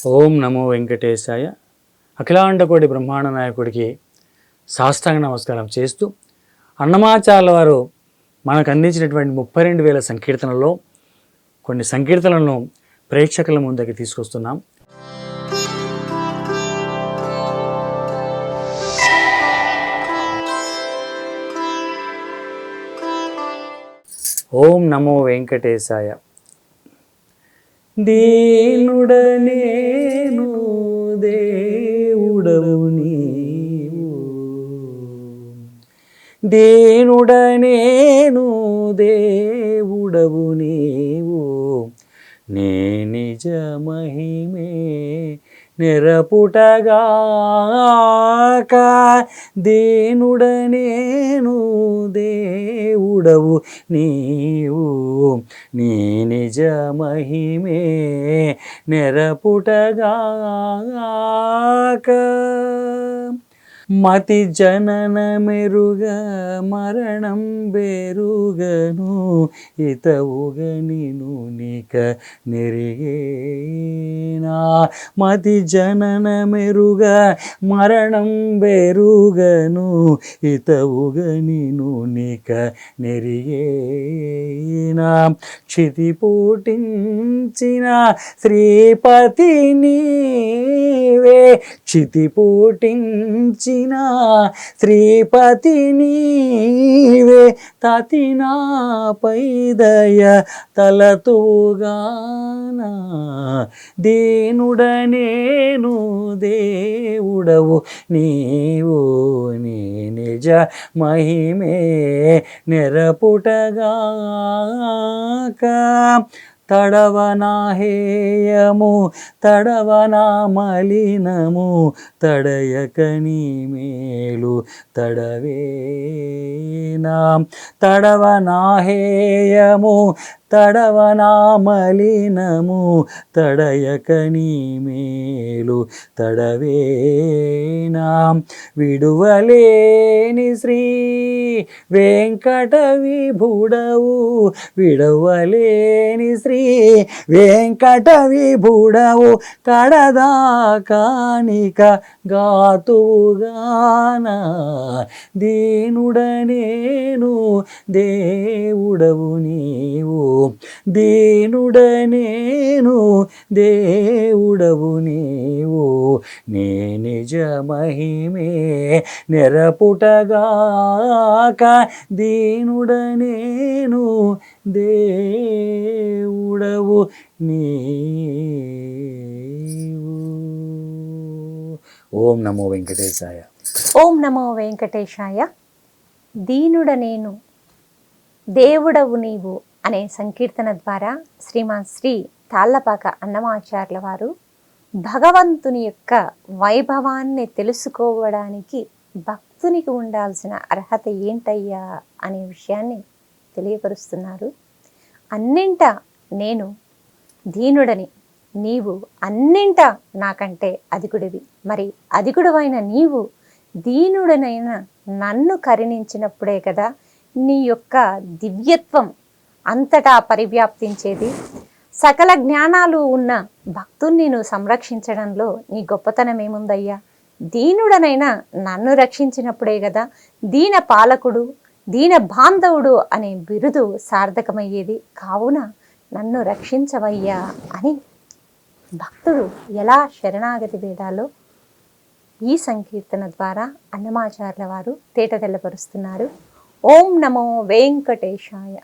ఓం నమో వెంకటేశాయ. అఖిలాండకోటి బ్రహ్మాండ నాయకుడికి సాష్టాంగ నమస్కారం చేస్తూ అన్నమాచార్యుల వారు మనకు అందించినటువంటి 32,000 సంకీర్తనల్లో కొన్ని సంకీర్తనలను ప్రేక్షకుల ముందుకి తీసుకొస్తున్నాం. ఓం నమో వెంకటేశాయ. దీనుడనేను దేవుడవు నీవు, దీనుడనేను దేవుడవు నీవు, నే నిజ మహిమే నెరపుటగాక. దీనుడనేను దేవుడవు నీవు, నీ నిజ మహిమే నెరపుటగాక. మతి జనన మెరుగ మరణం బెరుగను, ఇతవుగ నిను నిక నెరిగేనా. మతి జనన మెరుగ మరణం బెరుగను, ఇతవుగ నిను నిక నెరిగేనా. క్షితి పూటించిన శ్రీపతి నీవే, క్షితి పూటించిన శ్రీపతి నీవే, తతి నాపై దయ తలతుగానా. దీనుడనేను దేవుడవు నీవు, నీ నిజ మహిమే నెరపుటగాక. తడవనా హేయము తడవనా మలినము, తడయక నీ మేలు తడవేనా. తడవనా హేయము తడవనా మలినము, తడయక నీ మేలు తడవేనా. విడువలేని శ్రీ వెంకట విభుడవు, విడువలేని శ్రీ వెంకట విభుడవు, కడదాకానిక గాతుగానా. దీనుడనేను దేవుడవు నీవు, దీనుడనేను దేవుడవు నీవు, నే నిజ మహిమే నెరపుటగాక. దీనుడనేను దేవుడవు నీవు. ఓం నమో వెంకటేశాయ. ఓం నమో వెంకటేశాయ. దీనుడనేను దేవుడవు నీవు అనే సంకీర్తన ద్వారా శ్రీమాన్ శ్రీ తాళ్ళపాక అన్నమాచార్యుల వారు భగవంతుని యొక్క వైభవాన్ని తెలుసుకోవడానికి భక్తునికి ఉండాల్సిన అర్హత ఏంటయ్యా అనే విషయాన్ని తెలియపరుస్తున్నారు. అన్నింట నేను దీనుడని, నీవు అన్నింట నాకంటే అధికుడివి. మరి అధికుడవైన నీవు దీనుడనైన నన్ను కరుణించినప్పుడే కదా నీ యొక్క దివ్యత్వం అంతటా పరివ్యాప్తించేది. సకల జ్ఞానాలు ఉన్న భక్తుణ్ణి నువ్వు సంరక్షించడంలో నీ గొప్పతనం ఏముందయ్యా. దీనుడనైనా నన్ను రక్షించినప్పుడే కదా దీన పాలకుడు, దీన బాంధవుడు అనే బిరుదు సార్థకమయ్యేది. కావున నన్ను రక్షించవయ్యా అని భక్తుడు ఎలా శరణాగతి వేడాలో ఈ సంకీర్తన ద్వారా అన్నమాచార్యుల వారు తేట తెల్లపరుస్తున్నారు. ఓం నమో వెంకటేశాయ.